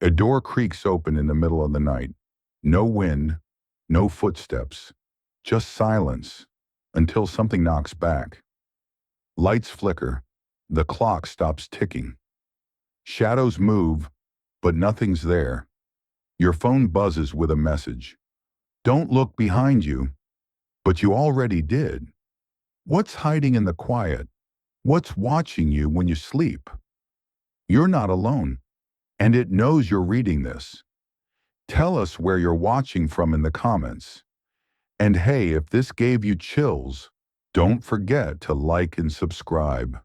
A door creaks open in the middle of the night. No wind, no footsteps, just silence until something knocks back. Lights flicker. The clock stops ticking. Shadows move, but nothing's there. Your phone buzzes with a message. Don't look behind you, but you already did. What's hiding in the quiet? What's watching you when you sleep? You're not alone, and it knows you're reading this. Tell us where you're watching from in the comments. And hey, if this gave you chills, don't forget to like and subscribe.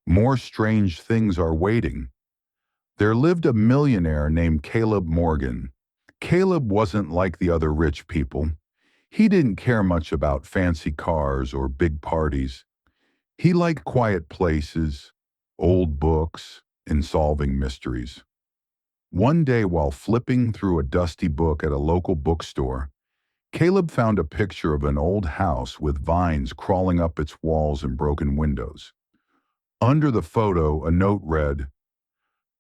More strange things are waiting. There lived a millionaire named Caleb Morgan. Caleb wasn't like the other rich people. He didn't care much about fancy cars or big parties. He liked quiet places, old books, and solving mysteries. One day, while flipping through a dusty book at a local bookstore, Caleb found a picture of an old house with vines crawling up its walls and broken windows. Under the photo, a note read,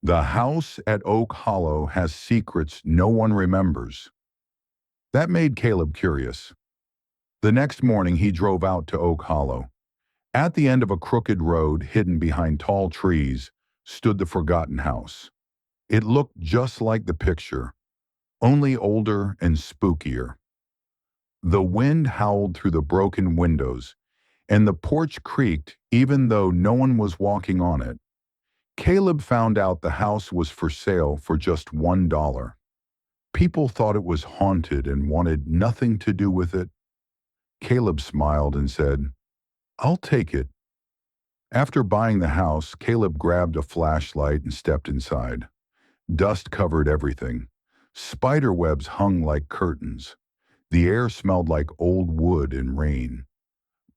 "The house at Oak Hollow has secrets no one remembers." That made Caleb curious. The next morning, he drove out to Oak Hollow. At the end of a crooked road hidden behind tall trees stood the forgotten house. It looked just like the picture, only older and spookier. The wind howled through the broken windows, and the porch creaked even though no one was walking on it. Caleb found out the house was for sale for just $1. People thought it was haunted and wanted nothing to do with it. Caleb smiled and said, "I'll take it." After buying the house, Caleb grabbed a flashlight and stepped inside. Dust covered everything. Spider webs hung like curtains. The air smelled like old wood and rain.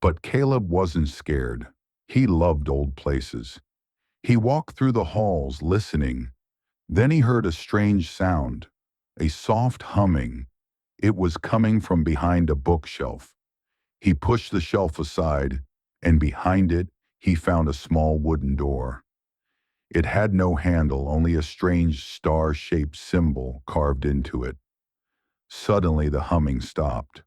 But Caleb wasn't scared. He loved old places. He walked through the halls, listening. Then he heard a strange sound, a soft humming. It was coming from behind a bookshelf. He pushed the shelf aside, and behind it, he found a small wooden door. It had no handle, only a strange star-shaped symbol carved into it. Suddenly, the humming stopped.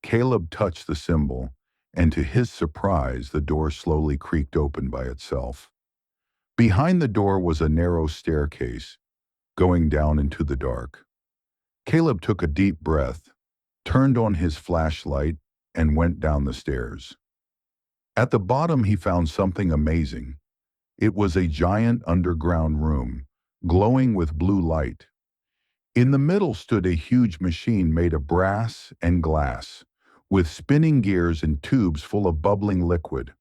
Caleb touched the symbol, and to his surprise, the door slowly creaked open by itself. Behind the door was a narrow staircase, going down into the dark. Caleb took a deep breath, turned on his flashlight, and went down the stairs. At the bottom, he found something amazing. It was a giant underground room, glowing with blue light. In the middle stood a huge machine made of brass and glass, with spinning gears and tubes full of bubbling liquid.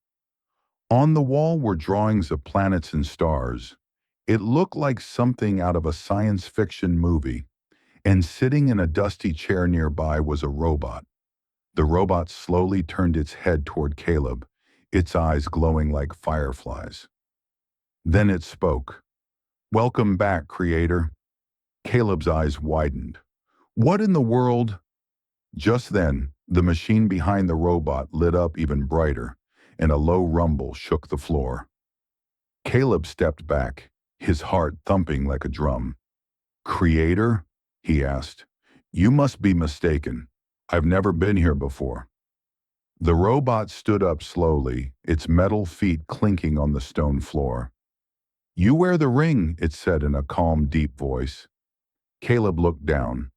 On the wall were drawings of planets and stars. It looked like something out of a science fiction movie, and sitting in a dusty chair nearby was a robot. The robot slowly turned its head toward Caleb, its eyes glowing like fireflies. Then it spoke. "Welcome back, Creator." Caleb's eyes widened. "What in the world?" Just then, the machine behind the robot lit up even brighter, and a low rumble shook the floor. Caleb stepped back, his heart thumping like a drum. "Creator?" he asked. "You must be mistaken. I've never been here before." The robot stood up slowly, its metal feet clinking on the stone floor. "You wear the ring," it said in a calm, deep voice. Caleb looked down.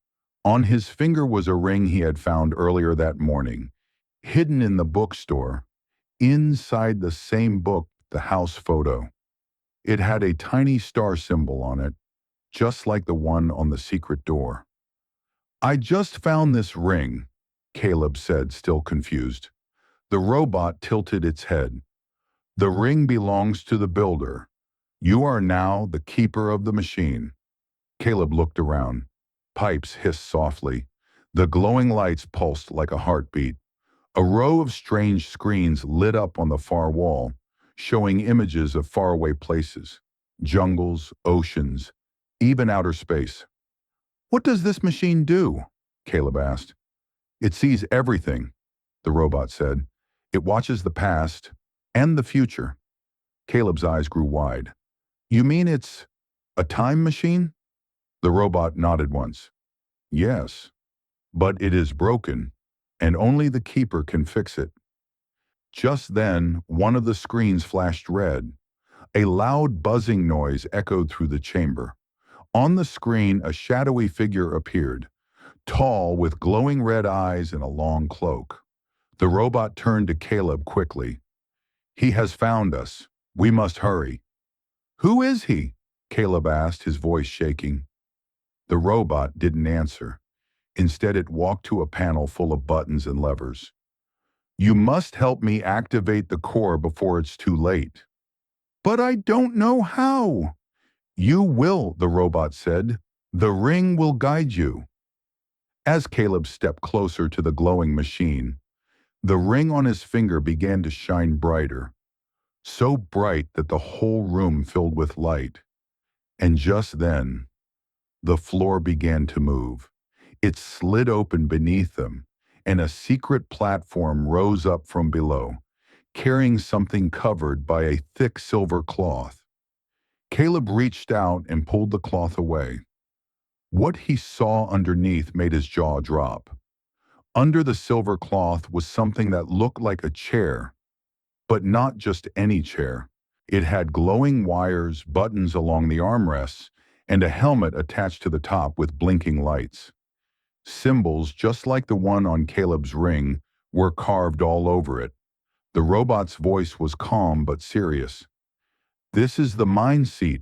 On his finger was a ring he had found earlier that morning, hidden in the bookstore, inside the same book, the house photo. It had a tiny star symbol on it, just like the one on the secret door. "I just found this ring," Caleb said, still confused. The robot tilted its head. "The ring belongs to the builder. You are now the keeper of the machine." Caleb looked around. Pipes hissed softly. The glowing lights pulsed like a heartbeat. A row of strange screens lit up on the far wall, showing images of faraway places, jungles, oceans, even outer space. "What does this machine do?" Caleb asked. "It sees everything," the robot said. "It watches the past and the future." Caleb's eyes grew wide. "You mean it's a time machine?" The robot nodded once. Yes, but it is broken, and only the keeper can fix it. Just then, one of the screens flashed red. A loud buzzing noise echoed through the chamber. On the screen, a shadowy figure appeared, tall with glowing red eyes and a long cloak. The robot turned to Caleb quickly. He has found us. We must hurry. Who is he? Caleb asked, his voice shaking. The robot didn't answer. Instead, it walked to a panel full of buttons and levers. You must help me activate the core before it's too late. But I don't know how. You will, the robot said. The ring will guide you. As Caleb stepped closer to the glowing machine, the ring on his finger began to shine brighter, so bright that the whole room filled with light. And just then, the floor began to move. It slid open beneath them, and a secret platform rose up from below, carrying something covered by a thick silver cloth. Caleb reached out and pulled the cloth away. What he saw underneath made his jaw drop. Under the silver cloth was something that looked like a chair, but not just any chair. It had glowing wires, buttons along the armrests, and a helmet attached to the top with blinking lights. Symbols, just like the one on Caleb's ring, were carved all over it. The robot's voice was calm but serious. This is the mind seat.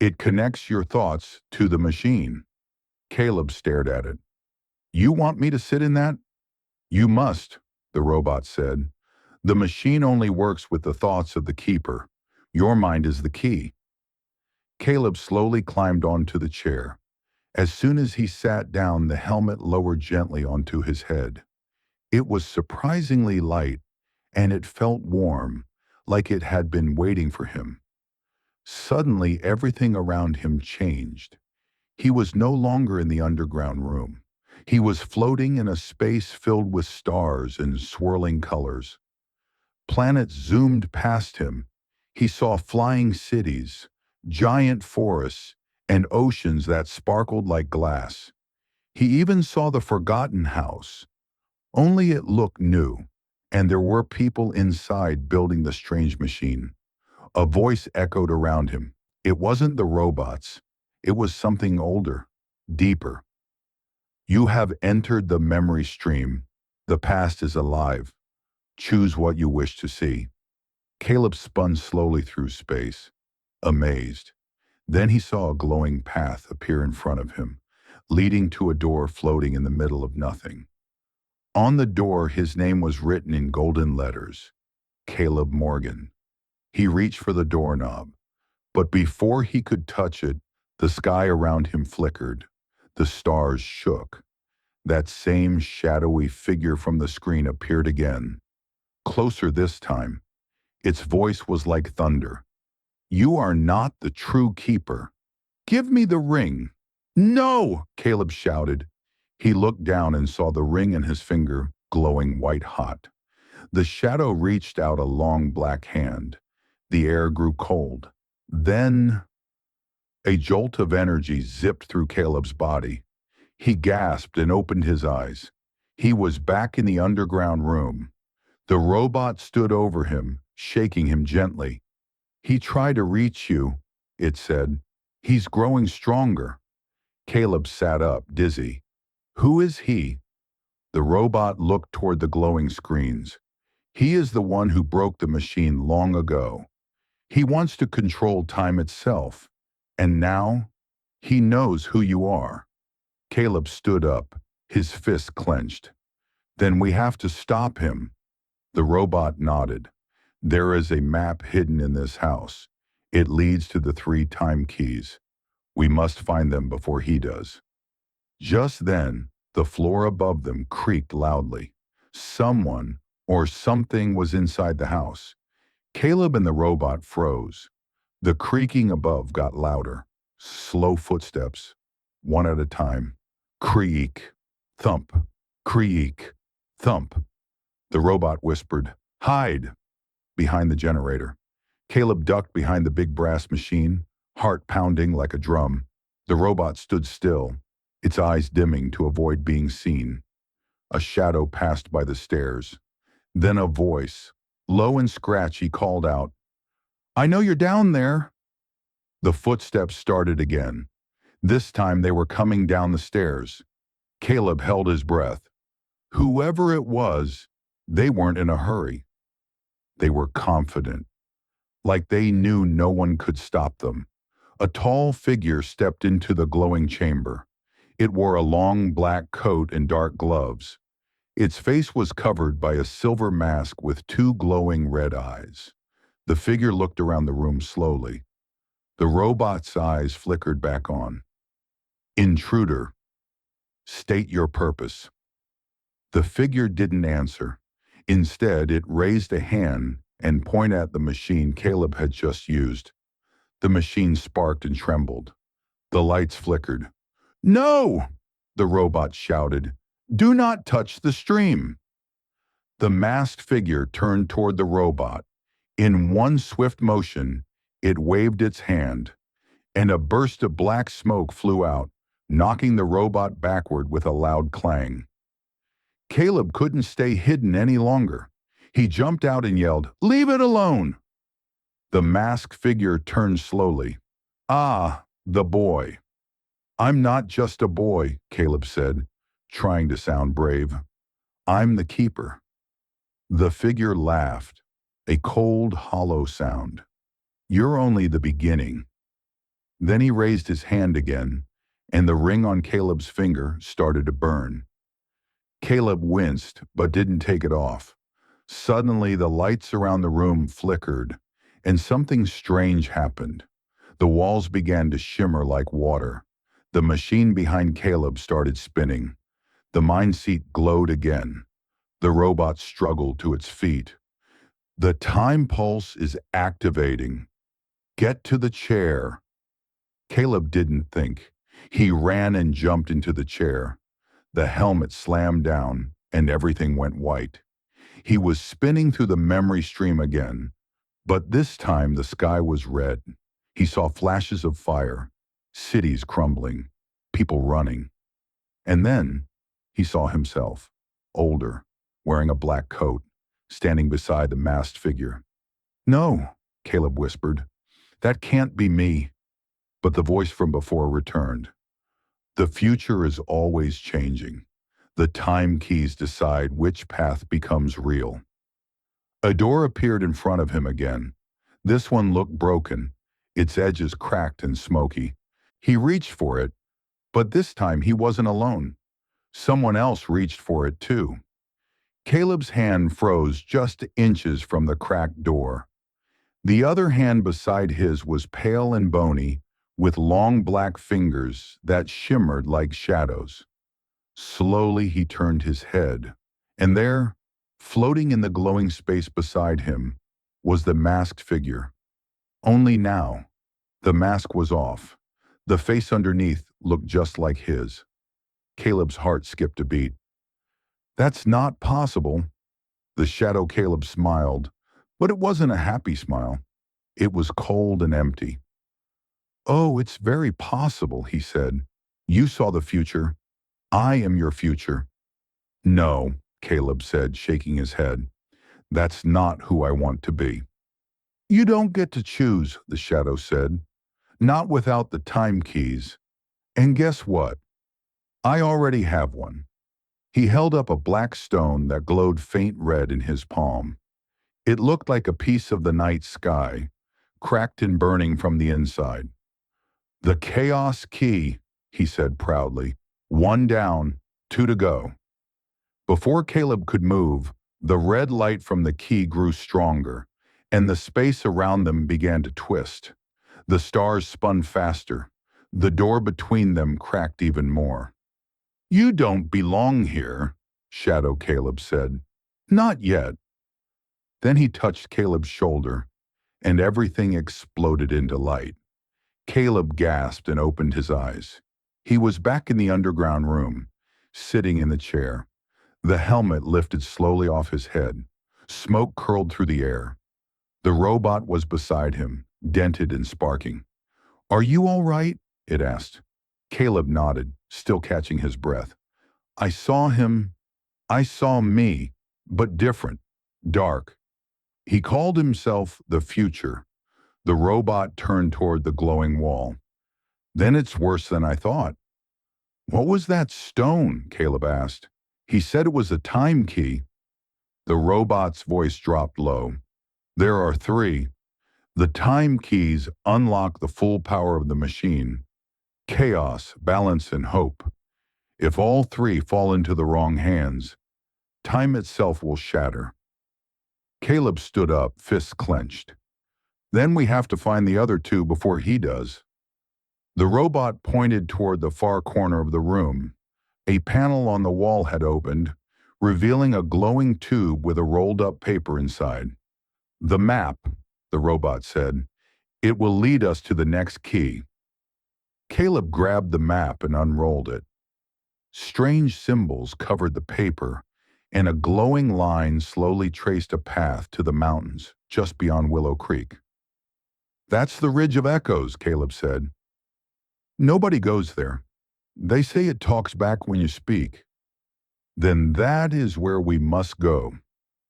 It connects your thoughts to the machine. Caleb stared at it. You want me to sit in that? You must, the robot said. The machine only works with the thoughts of the keeper. Your mind is the key. Caleb slowly climbed onto the chair. As soon as he sat down, the helmet lowered gently onto his head. It was surprisingly light, and it felt warm, like it had been waiting for him. Suddenly, everything around him changed. He was no longer in the underground room. He was floating in a space filled with stars and swirling colors. Planets zoomed past him. He saw flying cities, giant forests, and oceans that sparkled like glass. He even saw the forgotten house. Only it looked new, and there were people inside building the strange machine. A voice echoed around him. It wasn't the robots. It was something older, deeper. You have entered the memory stream. The past is alive. Choose what you wish to see. Caleb spun slowly through space, amazed. Then he saw a glowing path appear in front of him, leading to a door floating in the middle of nothing. On the door, his name was written in golden letters, Caleb Morgan. He reached for the doorknob, but before he could touch it, the sky around him flickered. The stars shook. That same shadowy figure from the screen appeared again, closer this time. Its voice was like thunder. You are not the true keeper. Give me the ring. No, Caleb shouted. He looked down and saw the ring in his finger glowing white hot. The shadow reached out a long black hand. The air grew cold. Then a jolt of energy zipped through Caleb's body. He gasped and opened his eyes. He was back in the underground room. The robot stood over him, shaking him gently. He tried to reach you, it said. He's growing stronger. Caleb sat up, dizzy. Who is he? The robot looked toward the glowing screens. He is the one who broke the machine long ago. He wants to control time itself. And now, he knows who you are. Caleb stood up, his fist clenched. Then we have to stop him. The robot nodded. There is a map hidden in this house. It leads to the 3 time keys. We must find them before he does. Just then, the floor above them creaked loudly. Someone or something was inside the house. Caleb and the robot froze. The creaking above got louder. Slow footsteps, one at a time. Creak, thump, creak, thump. The robot whispered, hide, behind the generator. Caleb ducked behind the big brass machine, heart pounding like a drum. The robot stood still, its eyes dimming to avoid being seen. A shadow passed by the stairs. Then a voice, low and scratchy, called out, "I know you're down there." The footsteps started again. This time they were coming down the stairs. Caleb held his breath. Whoever it was, they weren't in a hurry. They were confident, like they knew no one could stop them. A tall figure stepped into the glowing chamber. It wore a long black coat and dark gloves. Its face was covered by a silver mask with two glowing red eyes. The figure looked around the room slowly. The robot's eyes flickered back on. "Intruder, state your purpose." The figure didn't answer. Instead, it raised a hand and pointed at the machine Caleb had just used. The machine sparked and trembled. The lights flickered. "No!" the robot shouted. "Do not touch the stream." The masked figure turned toward the robot. In one swift motion, it waved its hand, and a burst of black smoke flew out, knocking the robot backward with a loud clang. Caleb couldn't stay hidden any longer. He jumped out and yelled, "Leave it alone!" The masked figure turned slowly. "Ah, the boy." "I'm not just a boy," Caleb said, trying to sound brave. "I'm the keeper." The figure laughed, a cold, hollow sound. "You're only the beginning." Then he raised his hand again, and the ring on Caleb's finger started to burn. Caleb winced, but didn't take it off. Suddenly, the lights around the room flickered, and something strange happened. The walls began to shimmer like water. The machine behind Caleb started spinning. The mind seat glowed again. The robot struggled to its feet. "The time pulse is activating. Get to the chair." Caleb didn't think. He ran and jumped into the chair. The helmet slammed down, and everything went white. He was spinning through the memory stream again, but this time the sky was red. He saw flashes of fire, cities crumbling, people running. And then he saw himself, older, wearing a black coat, standing beside the masked figure. "No," Caleb whispered. "That can't be me." But the voice from before returned. "The future is always changing. The time keys decide which path becomes real." A door appeared in front of him again. This one looked broken, its edges cracked and smoky. He reached for it, but this time he wasn't alone. Someone else reached for it too. Caleb's hand froze just inches from the cracked door. The other hand beside his was pale and bony, with long black fingers that shimmered like shadows. Slowly he turned his head, and there, floating in the glowing space beside him, was the masked figure. Only now, the mask was off. The face underneath looked just like his. Caleb's heart skipped a beat. "That's not possible." The shadow Caleb smiled, but it wasn't a happy smile. It was cold and empty. "Oh, it's very possible," he said. "You saw the future. I am your future." "No," Caleb said, shaking his head. "That's not who I want to be." "You don't get to choose," the shadow said. "Not without the time keys. And guess what? I already have one." He held up a black stone that glowed faint red in his palm. It looked like a piece of the night sky, cracked and burning from the inside. "The Chaos Key," he said proudly. "One down, two to go." Before Caleb could move, the red light from the key grew stronger, and the space around them began to twist. The stars spun faster. The door between them cracked even more. "You don't belong here," Shadow Caleb said. "Not yet." Then he touched Caleb's shoulder, and everything exploded into light. Caleb gasped and opened his eyes. He was back in the underground room, sitting in the chair. The helmet lifted slowly off his head. Smoke curled through the air. The robot was beside him, dented and sparking. "Are you all right?" it asked. Caleb nodded, still catching his breath. I saw him. I saw me, but different, dark. He called himself the future. The robot turned toward the glowing wall. Then it's worse than I thought. What was that stone? Caleb asked. He said it was a time key. The robot's voice dropped low. There are three. The time keys unlock the full power of the machine. Chaos, balance, and hope. If all three fall into the wrong hands, time itself will shatter. Caleb stood up, fists clenched. Then we have to find the other two before he does. The robot pointed toward the far corner of the room. A panel on the wall had opened, revealing a glowing tube with a rolled-up paper inside. The map, the robot said. It will lead us to the next key. Caleb grabbed the map and unrolled it. Strange symbols covered the paper, and a glowing line slowly traced a path to the mountains just beyond Willow Creek. That's the Ridge of Echoes, Caleb said. Nobody goes there. They say it talks back when you speak. Then that is where we must go,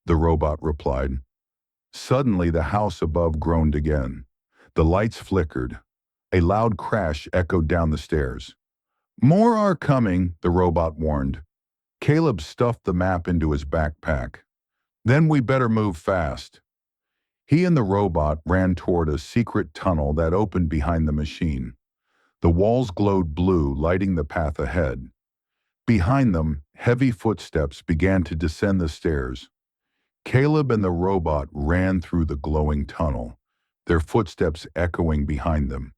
the robot replied. Suddenly the house above groaned again. The lights flickered. A loud crash echoed down the stairs. More are coming, the robot warned. Caleb stuffed the map into his backpack. Then we better move fast. He and the robot ran toward a secret tunnel that opened behind the machine. The walls glowed blue, lighting the path ahead. Behind them, heavy footsteps began to descend the stairs. Caleb and the robot ran through the glowing tunnel, their footsteps echoing behind them.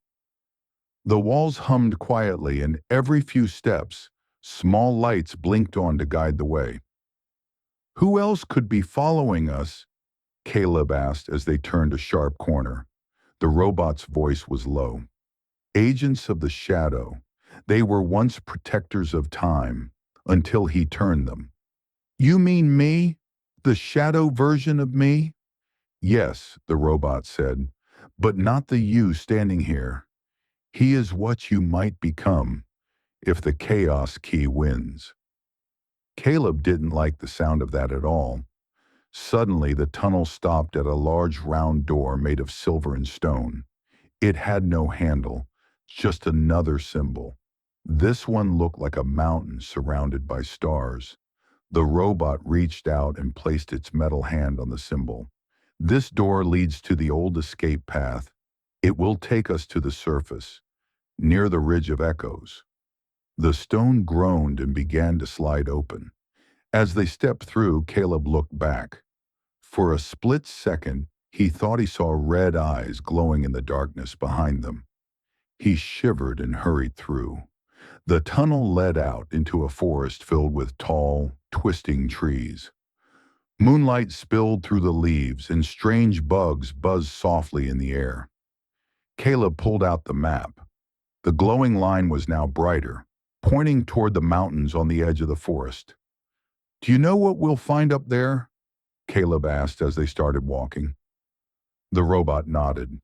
The walls hummed quietly, and every few steps, small lights blinked on to guide the way. Who else could be following us? Caleb asked as they turned a sharp corner. The robot's voice was low. Agents of the shadow. They were once protectors of time, until he turned them. You mean me? The shadow version of me? Yes, the robot said, but not the you standing here. He is what you might become if the chaos key wins. Caleb didn't like the sound of that at all. Suddenly, the tunnel stopped at a large round door made of silver and stone. It had no handle, just another symbol. This one looked like a mountain surrounded by stars. The robot reached out and placed its metal hand on the symbol. This door leads to the old escape path. It will take us to the surface, near the Ridge of Echoes. The stone groaned and began to slide open. As they stepped through, Caleb looked back. For a split second, he thought he saw red eyes glowing in the darkness behind them. He shivered and hurried through. The tunnel led out into a forest filled with tall, twisting trees. Moonlight spilled through the leaves and strange bugs buzzed softly in the air. Caleb pulled out the map. The glowing line was now brighter, pointing toward the mountains on the edge of the forest. Do you know what we'll find up there? Caleb asked as they started walking. The robot nodded.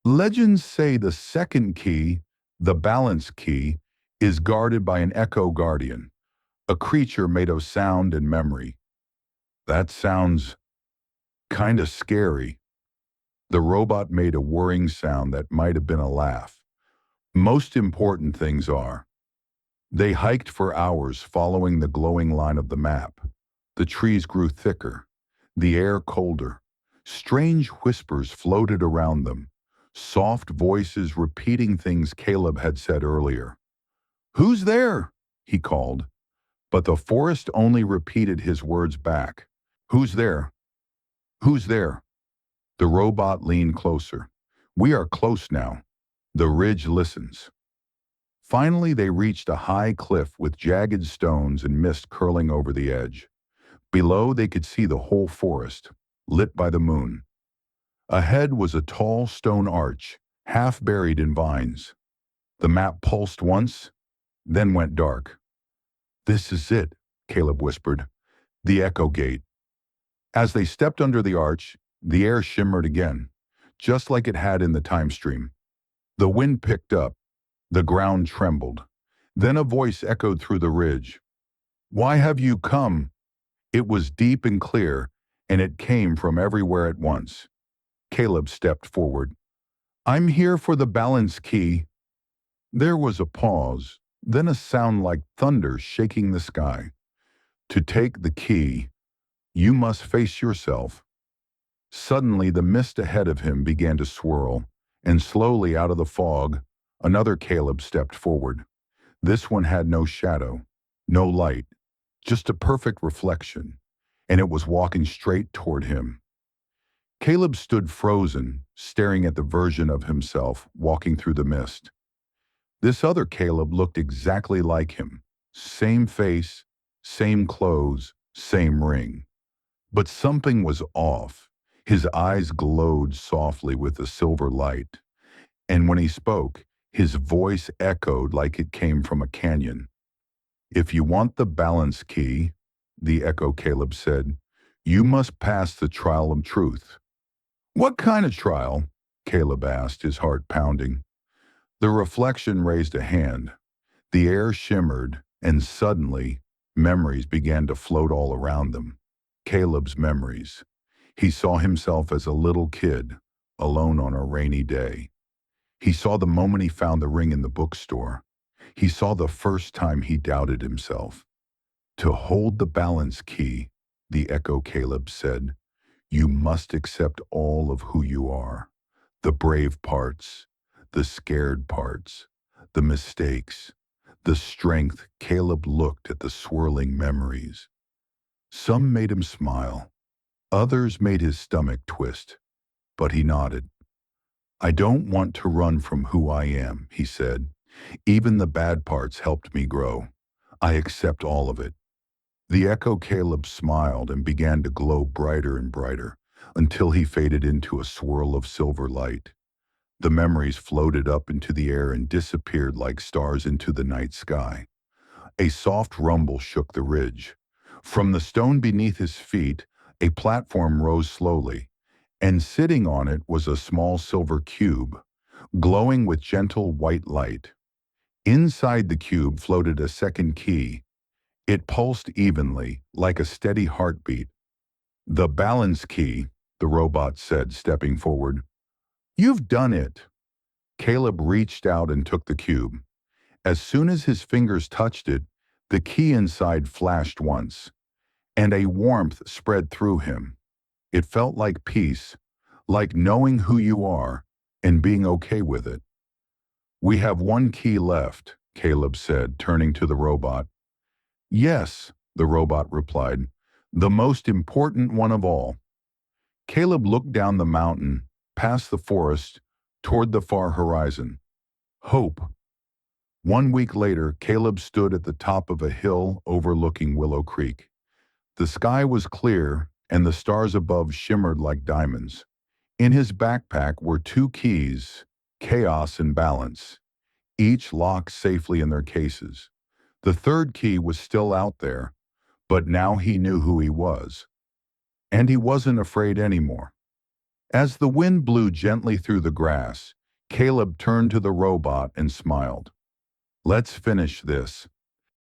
Legends say the second key, the balance key, is guarded by an echo guardian, a creature made of sound and memory. That sounds kinda scary. The robot made a whirring sound that might have been a laugh. Most important things are. They hiked for hours following the glowing line of the map. The trees grew thicker, the air colder. Strange whispers floated around them, soft voices repeating things Caleb had said earlier. Who's there? He called, but the forest only repeated his words back. Who's there? Who's there? The robot leaned closer. We are close now. The ridge listens. Finally, they reached a high cliff with jagged stones and mist curling over the edge. Below, they could see the whole forest, lit by the moon. Ahead was a tall stone arch, half buried in vines. The map pulsed once, then went dark. This is it, Caleb whispered. The Echo Gate. As they stepped under the arch, the air shimmered again, just like it had in the time stream. The wind picked up. The ground trembled. Then a voice echoed through the ridge. "Why have you come?" It was deep and clear, and it came from everywhere at once. Caleb stepped forward. "I'm here for the balance key." There was a pause, then a sound like thunder shaking the sky. "To take the key, you must face yourself." Suddenly, the mist ahead of him began to swirl, and slowly out of the fog, another Caleb stepped forward. This one had no shadow, no light, just a perfect reflection, and it was walking straight toward him. Caleb stood frozen, staring at the version of himself walking through the mist. This other Caleb looked exactly like him. Same face, same clothes, same ring. But something was off. His eyes glowed softly with a silver light, and when he spoke, his voice echoed like it came from a canyon. "If you want the balance key," the Echo Caleb said, "you must pass the trial of truth." "What kind of trial?" Caleb asked, his heart pounding. The reflection raised a hand. The air shimmered, and suddenly, memories began to float all around them. Caleb's memories. He saw himself as a little kid, alone on a rainy day. He saw the moment he found the ring in the bookstore. He saw the first time he doubted himself. "To hold the balance key," the Echo Caleb said, "you must accept all of who you are. The brave parts, the scared parts, the mistakes, the strength." Caleb looked at the swirling memories. Some made him smile. Others made his stomach twist. But he nodded. "I don't want to run from who I am," he said. "Even the bad parts helped me grow. I accept all of it." The Echo Caleb smiled and began to glow brighter and brighter until he faded into a swirl of silver light. The memories floated up into the air and disappeared like stars into the night sky. A soft rumble shook the ridge. From the stone beneath his feet, a platform rose slowly, and sitting on it was a small silver cube, glowing with gentle white light. Inside the cube floated a second key. It pulsed evenly, like a steady heartbeat. "The balance key," the robot said, stepping forward. "You've done it." Caleb reached out and took the cube. As soon as his fingers touched it, the key inside flashed once, and a warmth spread through him. It felt like peace, like knowing who you are and being okay with it. "We have one key left," Caleb said, turning to the robot. "Yes," the robot replied, "the most important one of all." Caleb looked down the mountain, past the forest, toward the far horizon. Hope. 1 week later, Caleb stood at the top of a hill overlooking Willow Creek. The sky was clear, and the stars above shimmered like diamonds. In his backpack were two keys, chaos and balance, each locked safely in their cases. The third key was still out there, but now he knew who he was. And he wasn't afraid anymore. As the wind blew gently through the grass, Caleb turned to the robot and smiled. "Let's finish this."